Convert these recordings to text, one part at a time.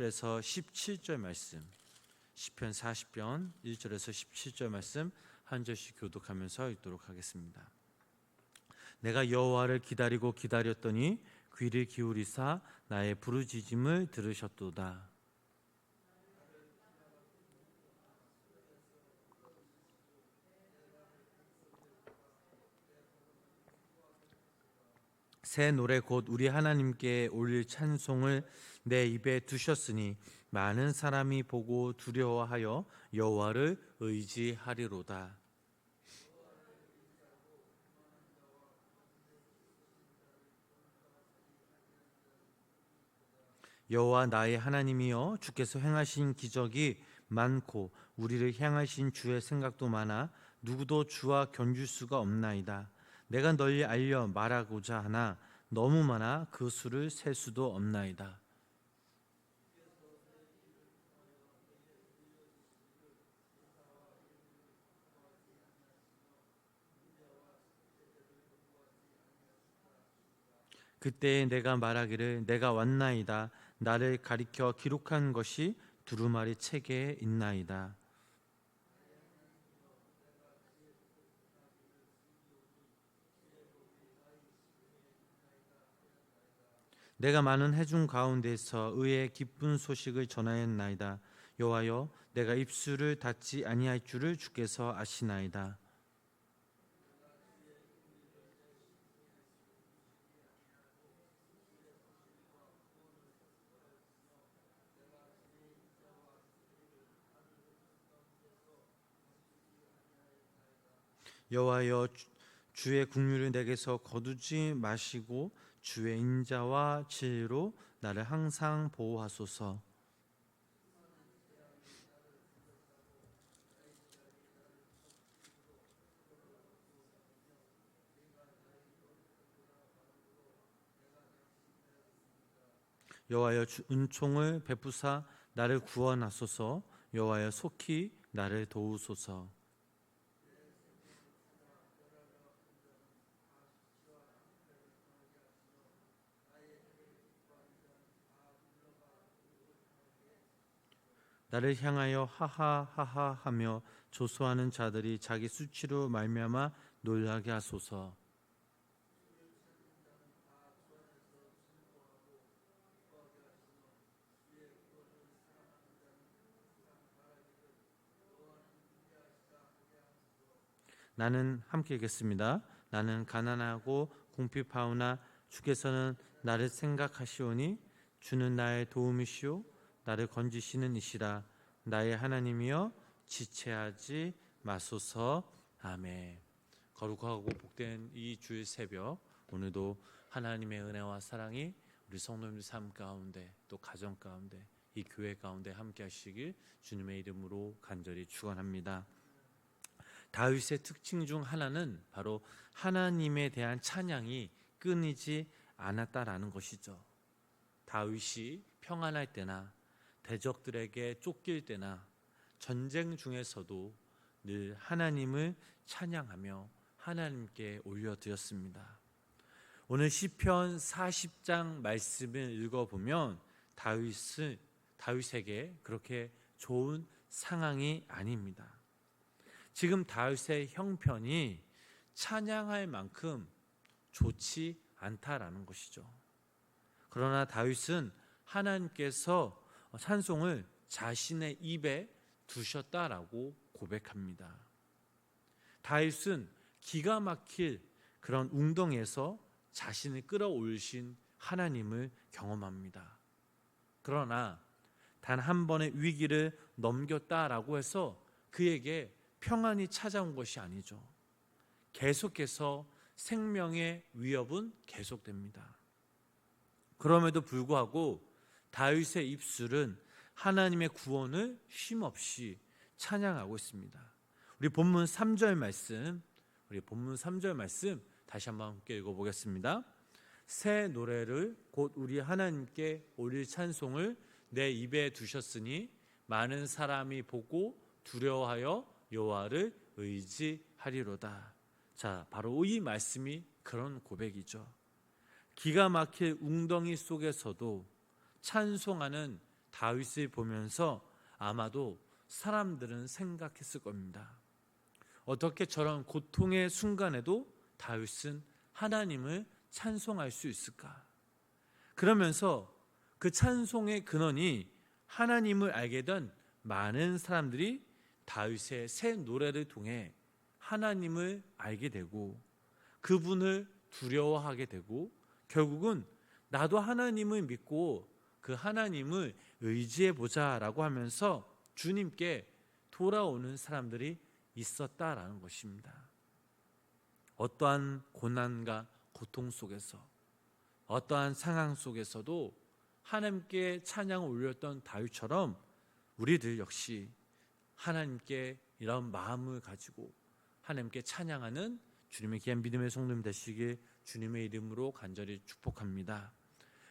1절에서 17절 말씀, 시편 40편 1절에서 17절 말씀 한 절씩 교독하면서 읽도록 하겠습니다. 내가 여호와를 기다리고 기다렸더니 귀를 기울이사 나의 부르짖음을 들으셨도다. 새 노래 곧 우리 하나님께 올릴 찬송을 내 입에 두셨으니 많은 사람이 보고 두려워하여 여호와를 의지하리로다. 여호와 나의 하나님이여, 주께서 행하신 기적이 많고 우리를 향하신 주의 생각도 많아 누구도 주와 견줄 수가 없나이다. 내가 널리 알려 말하고자 하나 너무 많아 그 수를 셀 수도 없나이다. 그때에 내가 말하기를 내가 왔나이다. 나를 가리켜 기록한 것이 두루마리 책에 있나이다. 내가 많은 해중 가운데서 의의 기쁜 소식을 전하였나이다. 여호와여, 내가 입술을 닫지 아니할 줄을 주께서 아시나이다. 여호와여, 주의 긍휼을 내게서 거두지 마시고 주의 인자와 진리로 나를 항상 보호하소서. 여호와여, 은총을 베푸사 나를 구원하소서. 여호와여, 속히 나를 도우소서. 나를 향하여 하하하하 하며 조소하는 자들이 자기 수치로 말미암아 놀라게 하소서. 나는 함께 읽겠습니다. 나는 가난하고 궁핍하오나 주께서는 나를 생각하시오니 주는 나의 도움이시오 나를 건지시는 이시라. 나의 하나님이여, 지체하지 마소서. 아멘. 거룩하고 복된 이 주일 새벽, 오늘도 하나님의 은혜와 사랑이 우리 성도님들 삶 가운데, 또 가정 가운데, 이 교회 가운데 함께 하시길 주님의 이름으로 간절히 축원합니다. 다윗의 특징 중 하나는 바로 하나님에 대한 찬양이 끊이지 않았다라는 것이죠. 다윗이 평안할 때나 대적들에게 쫓길 때나 전쟁 중에서도 늘 하나님을 찬양하며 하나님께 올려드렸습니다. 오늘 시편 40장 말씀을 읽어보면 다윗에게 그렇게 좋은 상황이 아닙니다. 지금 다윗의 형편이 찬양할 만큼 좋지 않다라는 것이죠. 그러나 다윗은 하나님께서 찬송을 자신의 입에 두셨다라고 고백합니다. 다윗은 기가 막힐 그런 웅덩이에서 자신을 끌어올리신 하나님을 경험합니다. 그러나 단 한 번의 위기를 넘겼다라고 해서 그에게 평안이 찾아온 것이 아니죠. 계속해서 생명의 위협은 계속됩니다. 그럼에도 불구하고 다윗의 입술은 하나님의 구원을 쉼없이 찬양하고 있습니다. 우리 본문 3절 말씀 다시 한번 함께 읽어보겠습니다. 새 노래를 곧 우리 하나님께 올릴 찬송을 내 입에 두셨으니 많은 사람이 보고 두려워하여 여호와를 의지하리로다. 자, 바로 이 말씀이 그런 고백이죠. 기가 막힐 웅덩이 속에서도 찬송하는 다윗을 보면서 아마도 사람들은 생각했을 겁니다. 어떻게 저런 고통의 순간에도 다윗은 하나님을 찬송할 수 있을까? 그러면서 그 찬송의 근원이 하나님을 알게 된 많은 사람들이 다윗의 새 노래를 통해 하나님을 알게 되고 그분을 두려워하게 되고 결국은 나도 하나님을 믿고 그 하나님을 의지해 보자라고 하면서 주님께 돌아오는 사람들이 있었다라는 것입니다. 어떠한 고난과 고통 속에서 어떠한 상황 속에서도 하나님께 찬양을 올렸던 다윗처럼 우리들 역시 하나님께 이런 마음을 가지고 하나님께 찬양하는 주님의 귀한 믿음의 성도님 되시길 주님의 이름으로 간절히 축복합니다.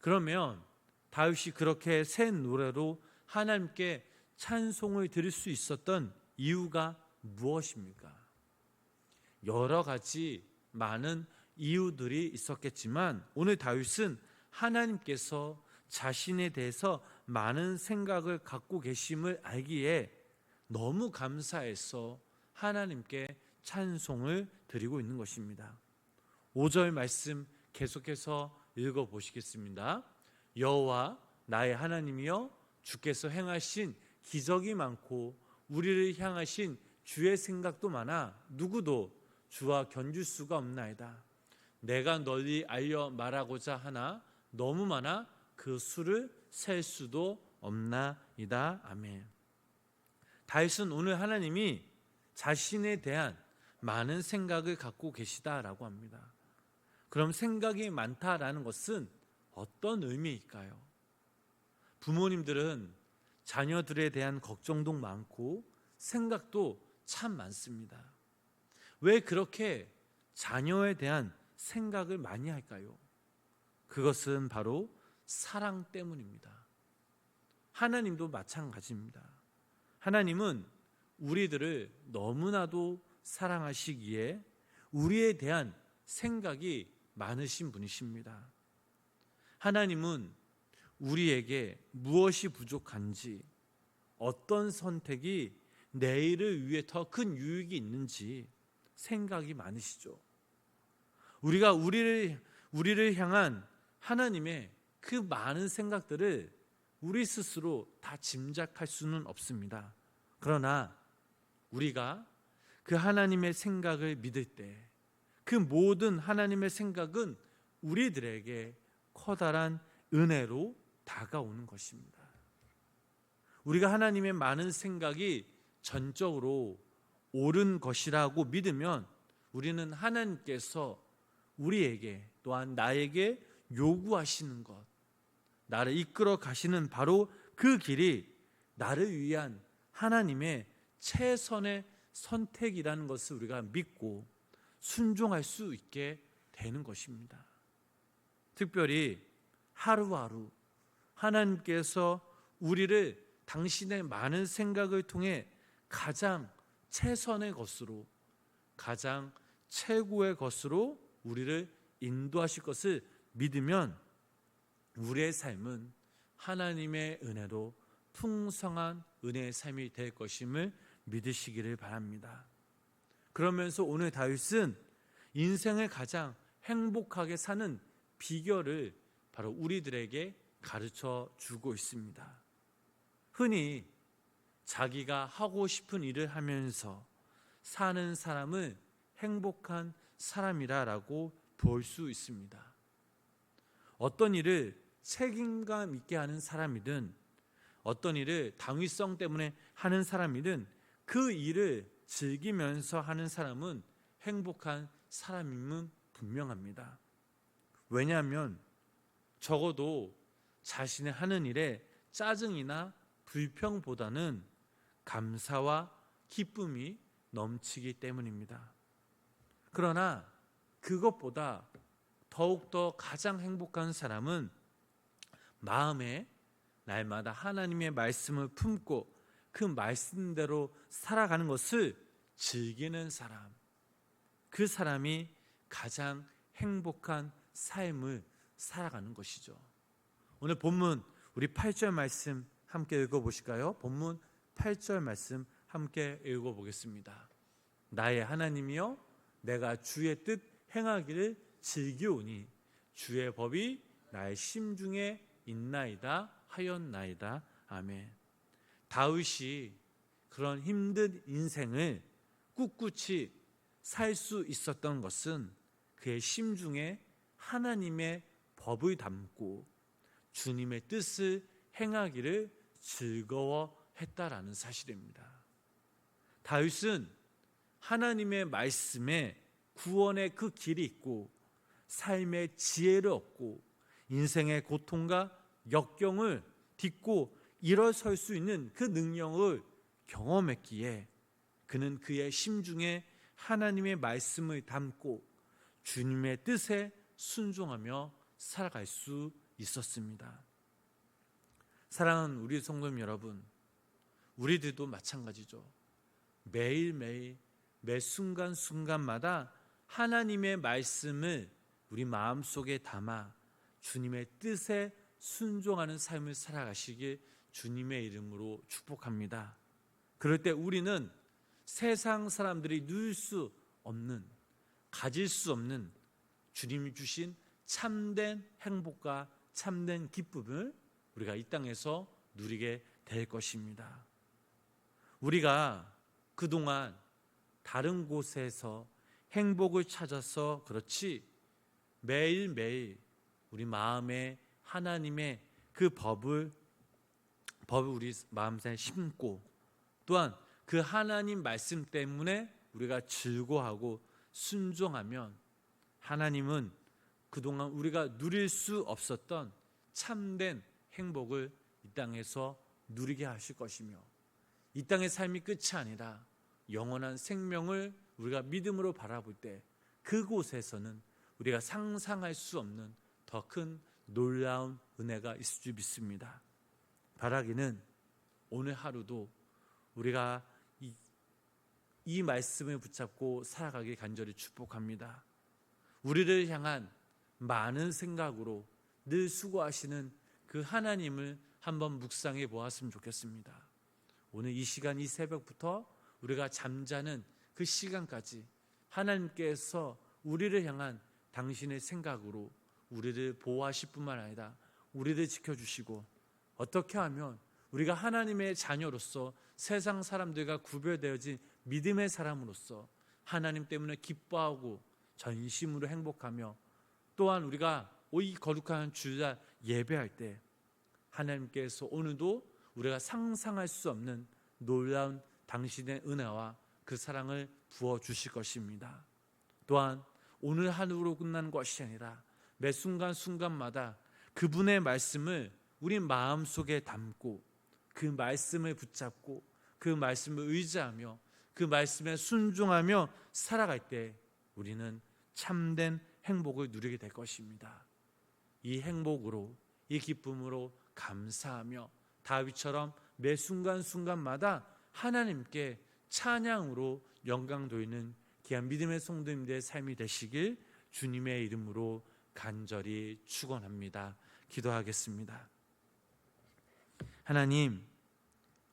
그러면 다윗이 그렇게 새 노래로 하나님께 찬송을 드릴 수 있었던 이유가 무엇입니까? 여러 가지 많은 이유들이 있었겠지만 오늘 다윗은 하나님께서 자신에 대해서 많은 생각을 갖고 계심을 알기에 너무 감사해서 하나님께 찬송을 드리고 있는 것입니다. 5절 말씀 계속해서 읽어보시겠습니다. 여호와 나의 하나님이여 주께서 행하신 기적이 많고 우리를 향하신 주의 생각도 많아 누구도 주와 견줄 수가 없나이다. 내가 널리 알려 말하고자 하나 너무 많아 그 수를 셀 수도 없나이다. 아멘. 다윗은 오늘 하나님이 자신에 대한 많은 생각을 갖고 계시다라고 합니다. 그럼 생각이 많다라는 것은 어떤 의미일까요? 부모님들은 자녀들에 대한 걱정도 많고 생각도 참 많습니다. 왜 그렇게 자녀에 대한 생각을 많이 할까요? 그것은 바로 사랑 때문입니다. 하나님도 마찬가지입니다. 하나님은 우리들을 너무나도 사랑하시기에 우리에 대한 생각이 많으신 분이십니다. 하나님은 우리에게 무엇이 부족한지, 어떤 선택이 내일을 위해 더 큰 유익이 있는지 생각이 많으시죠. 우리가 우리를 향한 하나님의 그 많은 생각들을 우리 스스로 다 짐작할 수는 없습니다. 그러나 우리가 그 하나님의 생각을 믿을 때 그 모든 하나님의 생각은 우리들에게 커다란 은혜로 다가오는 것입니다. 우리가 하나님의 많은 생각이 전적으로 옳은 것이라고 믿으면 우리는 하나님께서 우리에게 또한 나에게 요구하시는 것, 나를 이끌어 가시는 바로 그 길이 나를 위한 하나님의 최선의 선택이라는 것을 우리가 믿고 순종할 수 있게 되는 것입니다. 특별히 하루하루 하나님께서 우리를 당신의 많은 생각을 통해 가장 최선의 것으로, 가장 최고의 것으로 우리를 인도하실 것을 믿으면 우리의 삶은 하나님의 은혜로 풍성한 은혜의 삶이 될 것임을 믿으시기를 바랍니다. 그러면서 오늘 다윗은 인생을 가장 행복하게 사는 비결을 바로 우리들에게 가르쳐 주고 있습니다. 흔히 자기가 하고 싶은 일을 하면서 사는 사람을 행복한 사람이라고 볼 수 있습니다. 어떤 일을 책임감 있게 하는 사람이든 어떤 일을 당위성 때문에 하는 사람이든 그 일을 즐기면서 하는 사람은 행복한 사람임은 분명합니다. 왜냐하면 적어도 자신의 하는 일에 짜증이나 불평보다는 감사와 기쁨이 넘치기 때문입니다. 그러나 그것보다 더욱더 가장 행복한 사람은 마음에 날마다 하나님의 말씀을 품고 그 말씀대로 살아가는 것을 즐기는 사람, 그 사람이 가장 행복한 삶을 살아가는 것이죠. 오늘 본문 우리 8절 말씀 함께 읽어보실까요? 본문 8절 말씀 함께 읽어보겠습니다. 나의 하나님이여, 내가 주의 뜻 행하기를 즐기오니 주의 법이 나의 심중에 있나이다 하였나이다. 아멘. 다윗이 그런 힘든 인생을 꿋꿋이 살 수 있었던 것은 그의 심중에 하나님의 법을 담고 주님의 뜻을 행하기를 즐거워했다라는 사실입니다. 다윗은 하나님의 말씀에 구원의 그 길이 있고 삶의 지혜를 얻고 인생의 고통과 역경을 딛고 일어설 수 있는 그 능력을 경험했기에 그는 그의 심중에 하나님의 말씀을 담고 주님의 뜻에 순종하며 살아갈 수 있었습니다. 사랑하는 우리 성도님 여러분, 우리들도 마찬가지죠. 매일매일 매 순간순간마다 하나님의 말씀을 우리 마음속에 담아 주님의 뜻에 순종하는 삶을 살아가시길 주님의 이름으로 축복합니다. 그럴 때 우리는 세상 사람들이 누릴 수 없는, 가질 수 없는 주님이 주신 참된 행복과 참된 기쁨을 우리가 이 땅에서 누리게 될 것입니다. 우리가 그동안 다른 곳에서 행복을 찾아서 그렇지 매일매일 우리 마음에 하나님의 그 법을 우리 마음에 심고 또한 그 하나님 말씀 때문에 우리가 즐거워하고 순종하면 하나님은 그동안 우리가 누릴 수 없었던 참된 행복을 이 땅에서 누리게 하실 것이며 이 땅의 삶이 끝이 아니라 영원한 생명을 우리가 믿음으로 바라볼 때 그곳에서는 우리가 상상할 수 없는 더 큰 놀라운 은혜가 있을 줄 믿습니다. 바라기는 오늘 하루도 우리가 이 말씀을 붙잡고 살아가길 간절히 축복합니다. 우리를 향한 많은 생각으로 늘 수고하시는 그 하나님을 한번 묵상해 보았으면 좋겠습니다. 오늘 이 시간, 이 새벽부터 우리가 잠자는 그 시간까지 하나님께서 우리를 향한 당신의 생각으로 우리를 보호하실 뿐만 아니라 우리를 지켜주시고 어떻게 하면 우리가 하나님의 자녀로서 세상 사람들과 구별되어진 믿음의 사람으로서 하나님 때문에 기뻐하고 전심으로 행복하며 또한 우리가 이 거룩한 주일 예배할 때 하나님께서 오늘도 우리가 상상할 수 없는 놀라운 당신의 은혜와 그 사랑을 부어주실 것입니다. 또한 오늘 하루로 끝나는 것이 아니라 매 순간순간마다 그분의 말씀을 우리 마음속에 담고 그 말씀을 붙잡고 그 말씀을 의지하며 그 말씀에 순종하며 살아갈 때 우리는 참된 행복을 누리게 될 것입니다. 이 행복으로 이 기쁨으로 감사하며 다윗처럼 매 순간순간마다 하나님께 찬양으로 영광 돌리는 귀한 믿음의 성도님들의 삶이 되시길 주님의 이름으로 간절히 축원합니다. 기도하겠습니다. 하나님,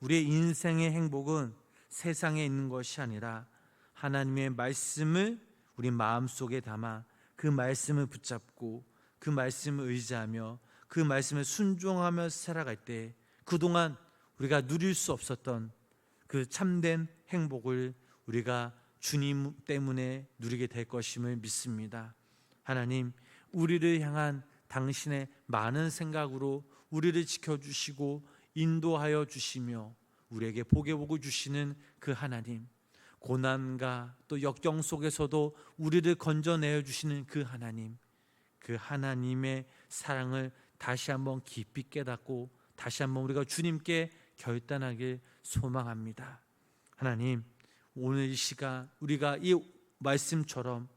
우리의 인생의 행복은 세상에 있는 것이 아니라 하나님의 말씀을 우리 마음속에 담아 그 말씀을 붙잡고 그 말씀을 의지하며 그 말씀에 순종하며 살아갈 때 그동안 우리가 누릴 수 없었던 그 참된 행복을 우리가 주님 때문에 누리게 될 것임을 믿습니다. 하나님, 우리를 향한 당신의 많은 생각으로 우리를 지켜주시고 인도하여 주시며 우리에게 복의 복을 주시는 그 하나님, 고난과 또 역경 속에서도 우리를 건져내어 주시는 그 하나님, 그 하나님의 사랑을 다시 한번 깊이 깨닫고 다시 한번 우리가 주님께 결단하길 소망합니다. 하나님, 오늘 이 시간 우리가 이 말씀처럼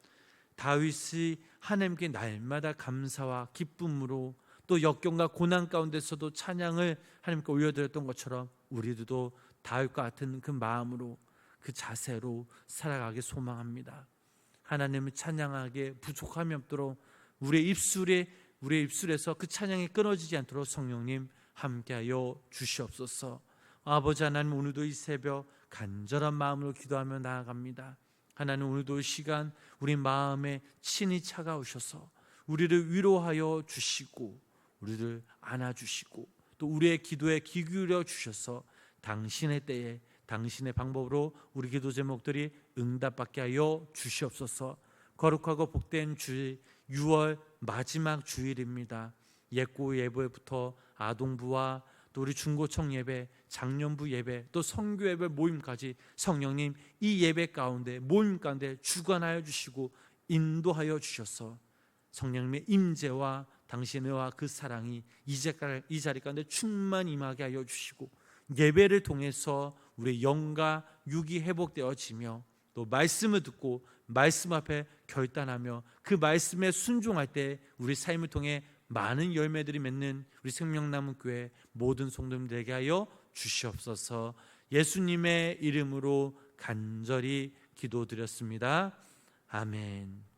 다윗이 하나님께 날마다 감사와 기쁨으로 또 역경과 고난 가운데서도 찬양을 하나님께 올려드렸던 것처럼 우리도 다윗과 같은 그 마음으로 그 자세로 살아가기 소망합니다. 하나님을 찬양하게 부족함이 없도록 우리의 입술에서 그 찬양이 끊어지지 않도록 성령님 함께하여 주시옵소서. 아버지 하나님, 오늘도 이 새벽 간절한 마음으로 기도하며 나아갑니다. 하나님, 오늘도 이 시간 우리 마음에 친히 차가우셔서 우리를 위로하여 주시고 우리를 안아주시고 또 우리의 기도에 귀 기울여 주셔서 당신의 때에 당신의 방법으로 우리 기도 제목들이 응답받게 하여 주시옵소서. 거룩하고 복된 주일 6월 마지막 주일입니다. 예고 예배부터 아동부와 또 우리 중고청 예배, 장년부 예배, 또 선교 예배 모임까지 성령님 이 예배 가운데 모임 가운데 주관하여 주시고 인도하여 주셔서 성령님의 임재와 당신의 그 사랑이 이 자리 가운데 충만 임하게 하여 주시고 예배를 통해서 우리의 영과 육이 회복되어지며 또 말씀을 듣고 말씀 앞에 결단하며 그 말씀에 순종할 때 우리 삶을 통해 많은 열매들이 맺는 우리 생명나무교회 모든 성도님들에게 하여 주시옵소서. 예수님의 이름으로 간절히 기도드렸습니다. 아멘.